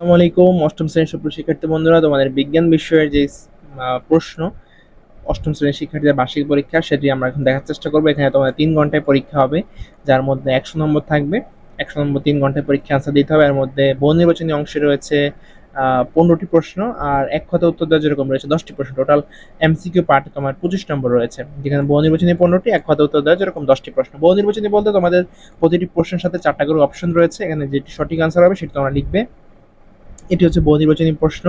আসসালামু আলাইকুম। অষ্টম শ্রেণীর সুপ্রিয় শিক্ষার্থী বন্ধুরা, তোমাদের বিজ্ঞান বিষয়ের যে প্রশ্ন অষ্টম শ্রেণীর শিক্ষার্থীদের বার্ষিক পরীক্ষা সেটি আমরা এখন দেখার চেষ্টা করবো। এখানে তোমাদের 3 ঘন্টায় পরীক্ষা হবে, যার মধ্যে 100 নম্বর থাকবে। 100 নম্বর 3 ঘন্টায় পরীক্ষা আনসার দিতে হবে। এর মধ্যে বহু নির্বাচনী অংশে রয়েছে 15টি প্রশ্ন, আর এক কথা উত্তর দেওয়া যেরকম রয়েছে 10টি প্রশ্ন। টোটাল এমসিকিউ পার্ট তোমার 25 নম্বর রয়েছে, যেখানে বহু নির্বাচনী 15টি, এক কথা উত্তর দেওয়া যেরকম 10টি প্রশ্ন। বহু নির্বাচনী বলতে তোমাদের প্রতিটি প্রশ্নের সাথে 4টা করে অপশন রয়েছে। এখানে যেটি সঠিক আনসার হবে সেটি তোমরা লিখবে। এটি হচ্ছে বহু নির্বাচনী প্রশ্ন।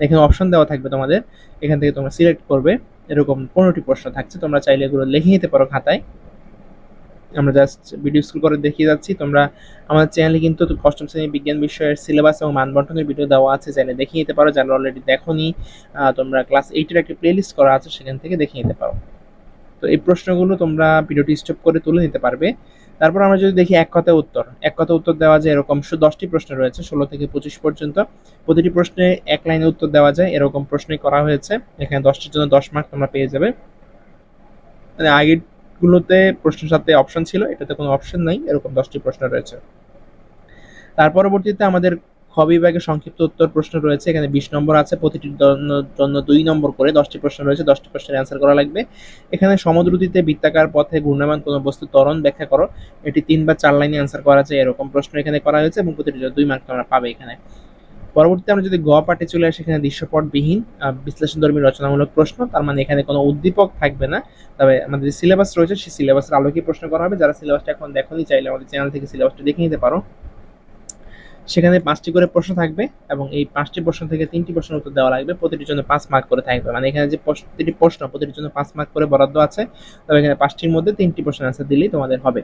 এখানে অপশন দেওয়া থাকবে তোমাদের, এখান থেকে তোমরা সিলেক্ট করবে। এরকম 15টি প্রশ্ন থাকছে, তোমরা চাইলে এগুলো লিখে নিতে পারো খাতায়। আমরা জাস্ট ভিডিও স্কুল করে দেখিয়ে যাচ্ছি। তোমরা আমাদের চ্যানেলে কিন্তু অষ্টম শ্রেণী বিজ্ঞান বিষয়ের সিলেবাস এবং মানবন্টনের ভিডিও দেওয়া আছে, চাইলে দেখে নিতে পারো। যারা অলরেডি দেখোনি, তোমরা ক্লাস 8-এর একটা প্লেলিস্ট করা আছে, সেখান থেকে দেখে নিতে পারো। তো এই প্রশ্নগুলো তোমরা ভিডিওটি স্টপ করে তুলে নিতে পারবে। তারপর আমরা যদি দেখি এক কথা উত্তর দেওয়া যায়, এরকম 10টি প্রশ্ন রয়েছে 16 থেকে 25 পর্যন্ত। প্রতিটি প্রশ্নে এক লাইনে উত্তর দেওয়া যায়, এরকম প্রশ্নই করা হয়েছে। এখানে 10টির জন্য 10 মার্ক তোমরা পেয়ে যাবে। মানে আগের গুলোতে প্রশ্নের সাথে অপশন ছিল, এটাতে কোনো অপশন নাই, এরকম 10টি প্রশ্ন রয়েছে। তার পরবর্তীতে আমাদের খ বিভাগে সংক্ষিপ্ত উত্তর প্রশ্ন রয়েছে। এখানে 20 নম্বর আছে, প্রতিটির জন্য 2 নম্বর করে 10টি প্রশ্ন রয়েছে। 10টি প্রশ্নের অ্যান্সার করা লাগবে। এখানে সমদ্রুতিতে বৃত্তাকার পথে ঘূর্ণায়মান কোনো বস্তু ত্বরণ ব্যাখ্যা করো। এটি 3 বা 4 লাইনে অ্যান্সার করা যায়, এরকম প্রশ্ন এখানে করা হয়েছে, এবং প্রতিটির জন্য 2 মার্ক তোমরা পাবে এখানে। পরবর্তীতে আমরা যদি গ পার্টে চলে আসি, এখানে দৃশ্যপটবিহীন বিশ্লেষণধর্মী রচনামূলক প্রশ্ন। তার মানে এখানে কোনো উদ্দীপক থাকবে না, তবে আমাদের যে সিলেবাস রয়েছে সেই সিলেবাসের আলোকে প্রশ্ন করা হবে। যারা সিলেবাসটা এখন দেখোনি, চাইলে আমাদের চ্যানেল থেকে সিলেবাসটা দেখে নিতে পারো। সেখানে 5টি করে প্রশ্ন থাকবে, এবং এই 5টি প্রশ্ন থেকে 3টি প্রশ্নের উত্তর দেওয়া লাগবে। প্রতিটির জন্য 5 মার্ক করে থাকবে। মানে এখানে যে প্রতিটি প্রশ্ন, প্রতিটির জন্য 5 মার্ক করে বরাদ্দ আছে, তবে এখানে 5টির মধ্যে 3টি প্রশ্নের অ্যান্সার দিলেই তোমাদের হবে।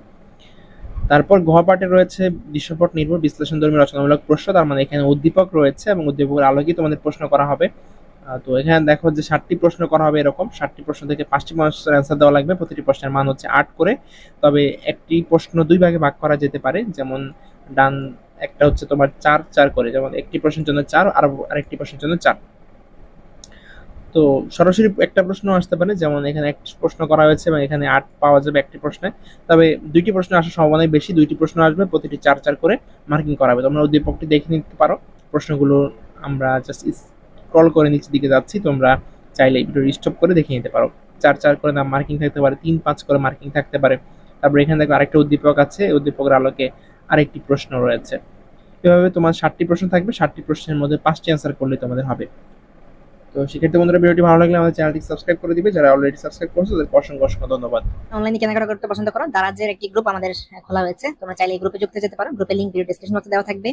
তারপর ঘ পার্টে রয়েছে দৃশ্যপট নির্ভর বিশ্লেষণধর্মী রচনামূলক প্রশ্ন। তার মানে এখানে উদ্দীপক রয়েছে, এবং উদ্দীপকের আলোকে তোমাদের প্রশ্ন করা হবে। তো এখানে দেখো যে 7টি প্রশ্ন করা হবে, এরকম 7টি প্রশ্ন থেকে 5টি প্রশ্নের অ্যান্সার দেওয়া লাগবে। প্রতিটি প্রশ্নের মান হচ্ছে 8 করে। তবে একটি প্রশ্ন 2 ভাগে ভাগ করা যেতে পারে, যেমন ডান একটা হচ্ছে তোমার 4 4 করে, যেমন একটি প্রশ্নের জন্য 4 আর আরেকটি প্রশ্নের জন্য 4। তো সরাসরি একটা প্রশ্ন আসতে পারে, যেমন এখানে একটি প্রশ্ন করা হয়েছে এবং এখানে 8 পাওয়া যাবে একটি প্রশ্নে। তবে 2টি প্রশ্ন আসার সম্ভাবনাই বেশি, 2টি প্রশ্ন আসবে, প্রতিটি 4 4 করে মার্কিং করা হবে। তোমরা উদ্দীপকটি দেখে নিতে পারো। প্রশ্নগুলো আমরা জাস্ট স্ক্রল করে নিচের দিকে যাচ্ছি, তোমরা চাইলে ভিডিও স্টপ করে দেখে নিতে পারো। 4 4 করে নাম মার্কিং থাকতে পারে, 3 5 করে মার্কিং থাকতে পারে। তারপর এখানে দেখো আরেকটা উদ্দীপক আছে, উদ্দীপকের আলোকে আরেকটি প্রশ্ন রয়েছে। এভাবে তোমার 7টি প্রশ্ন থাকবে, 7টি প্রশ্নের মধ্যে 5টি অ্যান্সার করলে তোমাদের হবে। তো শিক্ষার্থী বন্ধুরা, ভিডিওটি ভালো লাগলে আমাদের চ্যানেলটি সাবস্ক্রাইব করে দিবে। যারা অলরেডি সাবস্ক্রাইব করছো তাদেরকে অসংখ্য অসংখ্য ধন্যবাদ। অনলাইনে কেনাকাটা করতে পছন্দ করো, দারাজের একটি গ্রুপ আমাদের খোলা হয়েছে, তোমরা চাইলে এই গ্রুপে যুক্ত হতে পারো। গ্রুপের লিংক ভিডিও ডেসক্রিপশন বক্সে দেওয়া থাকবে।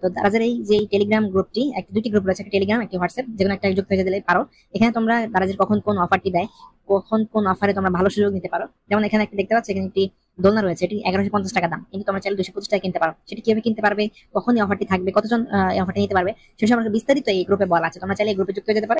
তো দারাজের এই যে টেলিগ্রাম গ্রুপটি, দুটি গ্রুপ রয়েছে, একটা টেলিগ্রাম একটি হোয়াটসঅ্যাপ, যেকোনো একটা যুক্ত হয়ে দিলে পারো। এখানে তোমরা দারাজের কখন কোন অফারটি দেয়, কখন কোন অফারে তোমরা ভালো সুযোগ নিতে পারো। যেমন এখানে একটা দেখতে পাচ্ছ, এখানে একটি দোলনা রয়েছে, এটি 1150 টাকা দাম, কিন্তু তোমরা চাইলে 225 টাকা কিনতে পারো। সেটি কিভাবে কিনতে পারবে, কখন এই অফারটি থাকবে, কতজন এই অফারটি নিতে পারবে, সেসব বিস্তারিত এই গ্রুপে বলা আছে। তোমরা চাইলে এই গ্রুপে যুক্ত হয়ে যেতে পারো।